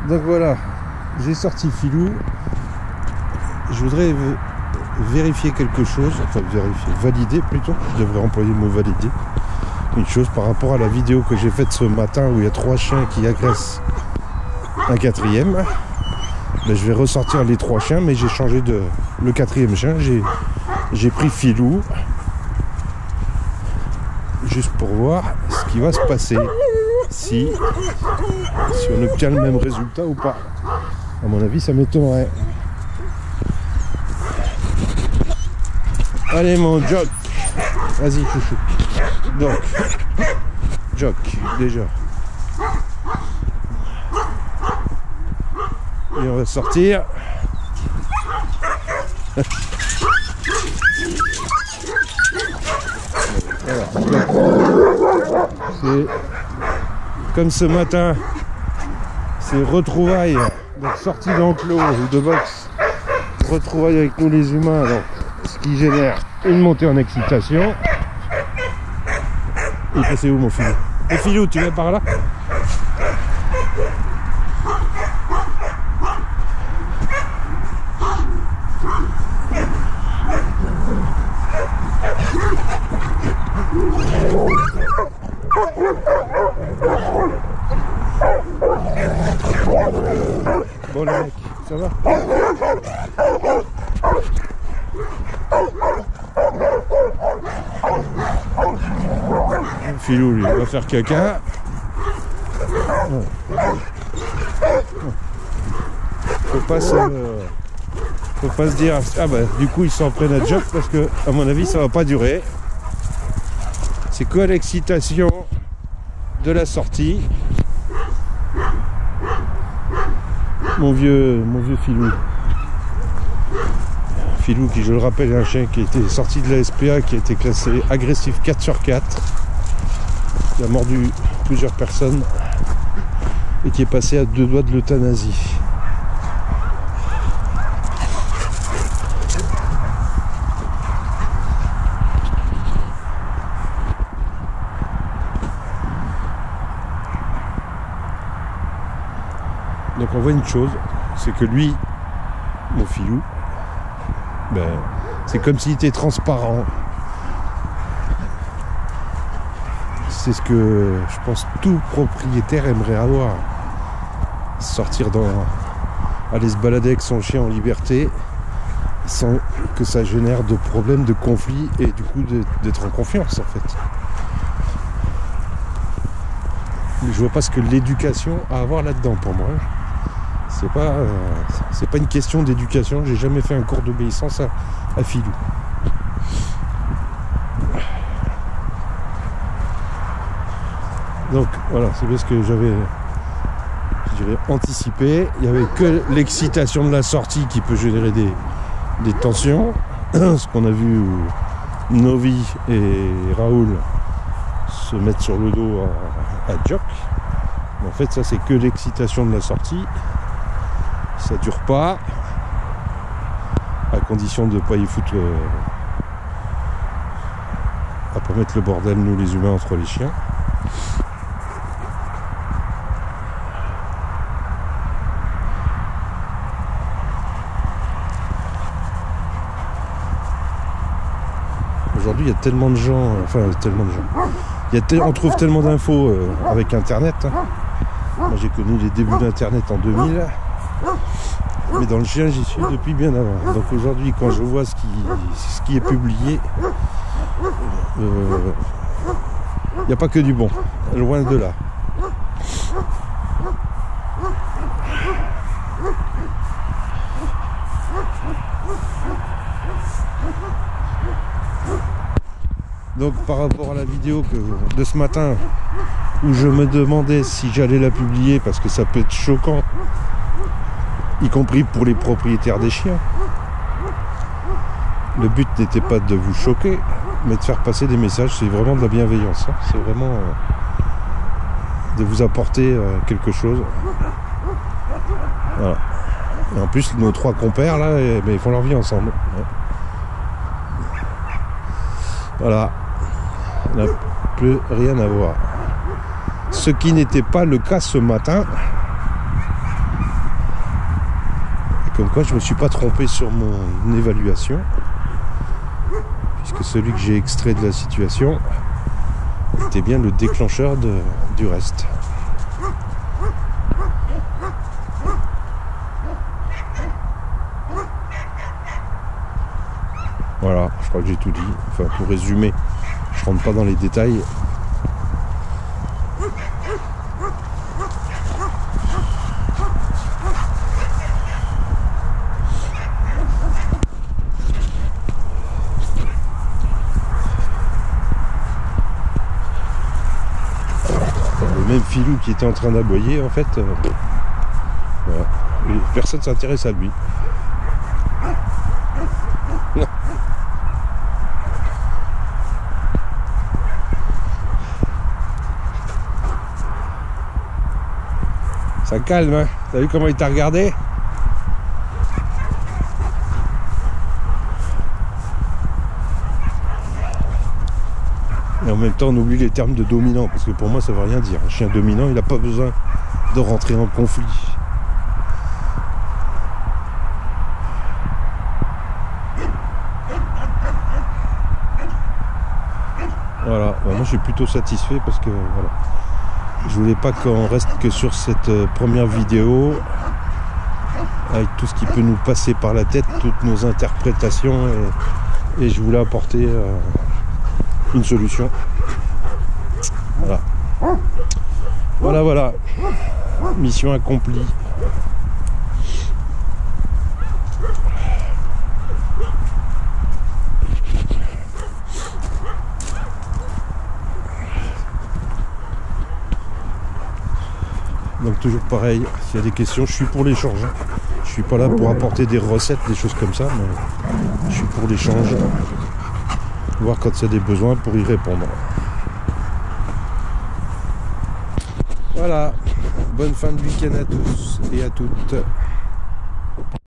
Donc voilà, j'ai sorti Filou. Je voudrais vérifier quelque chose, enfin vérifier, valider plutôt, je devrais employer le mot valider, une chose par rapport à la vidéo que j'ai faite ce matin où il y a 3 chiens qui agressent un 4e. Ben, je vais ressortir les 3 chiens, mais j'ai changé de le 4e chien, j'ai pris Filou, juste pour voir ce qui va se passer, si on obtient le même résultat ou pas. À mon avis, ça m'étonnerait. Allez mon Jock, vas-y chouchou. Donc, Jock, déjà. Et on va sortir. Voilà. C'est comme ce matin, c'est retrouvailles, donc sortie d'enclos ou de box, retrouvailles avec nous les humains, donc ce qui génère une montée en excitation. Il est passé où mon Filou? Et Filou, tu vas par là? Bon le mec, ça va? Filou lui va faire caca. Faut pas se dire ah bah du coup ils s'en prennent à Jock parce que à mon avis ça va pas durer. C'est quoi l'excitation de la sortie? Mon vieux Filou. Filou qui, je le rappelle, est un chien qui était sorti de la SPA, qui a été classé agressif 4/4. Il a mordu plusieurs personnes et qui est passé à 2 doigts de l'euthanasie. Donc on voit une chose, c'est que lui, mon Filou, ben, c'est comme s'il était transparent. C'est ce que je pense tout propriétaire aimerait avoir. Sortir aller se balader avec son chien en liberté sans que ça génère de problèmes, de conflits et du coup d'être en confiance en fait. Mais je vois pas ce que l'éducation a à voir là-dedans pour moi. C'est pas une question d'éducation, j'ai jamais fait un cours d'obéissance à Filou. Donc voilà, c'est bien ce que j'avais, je dirais, anticipé. Il n'y avait que l'excitation de la sortie qui peut générer des tensions. Ce qu'on a vu Novi et Raoul se mettre sur le dos à Jock. En fait, ça c'est que l'excitation de la sortie. Ça dure pas, à condition de ne pas y foutre à pas mettre le bordel nous les humains entre les chiens. Aujourd'hui il y a tellement de gens, on trouve tellement d'infos avec internet. Moi j'ai connu les débuts d'internet en 2000. Mais dans le chien, j'y suis depuis bien avant. Donc aujourd'hui, quand je vois ce qui est publié, il n'y a pas que du bon. Loin de là. Donc par rapport à la vidéo de ce matin, où je me demandais si j'allais la publier, parce que ça peut être choquant, y compris pour les propriétaires des chiens. Le but n'était pas de vous choquer, mais de faire passer des messages. C'est vraiment de la bienveillance. C'est vraiment de vous apporter quelque chose. Voilà. Et en plus, nos 3 compères, là, ils font leur vie ensemble. Voilà. Il n'a plus rien à voir. Ce qui n'était pas le cas ce matin. Comme quoi je me suis pas trompé sur mon évaluation, puisque celui que j'ai extrait de la situation était bien le déclencheur du reste. Voilà, je crois que j'ai tout dit. Enfin, pour résumer, je rentre pas dans les détails. Le même filou qui était en train d'aboyer, en fait, voilà. Et personne s'intéresse à lui. Non. Ça calme, hein. T'as vu comment il t'a regardé? Et en même temps, on oublie les termes de dominant, parce que pour moi, ça veut rien dire. Un chien dominant, il n'a pas besoin de rentrer en conflit. Voilà, moi je suis plutôt satisfait parce que voilà, je voulais pas qu'on reste que sur cette première vidéo avec tout ce qui peut nous passer par la tête, toutes nos interprétations, et je voulais apporter une solution. Voilà, mission accomplie. Donc toujours pareil, s'il y a des questions, je suis pour l'échange. Je suis pas là pour apporter des recettes, des choses comme ça, mais je suis pour l'échange. Voir quand il y a des besoins pour y répondre. Voilà, bonne fin de week-end à tous et à toutes.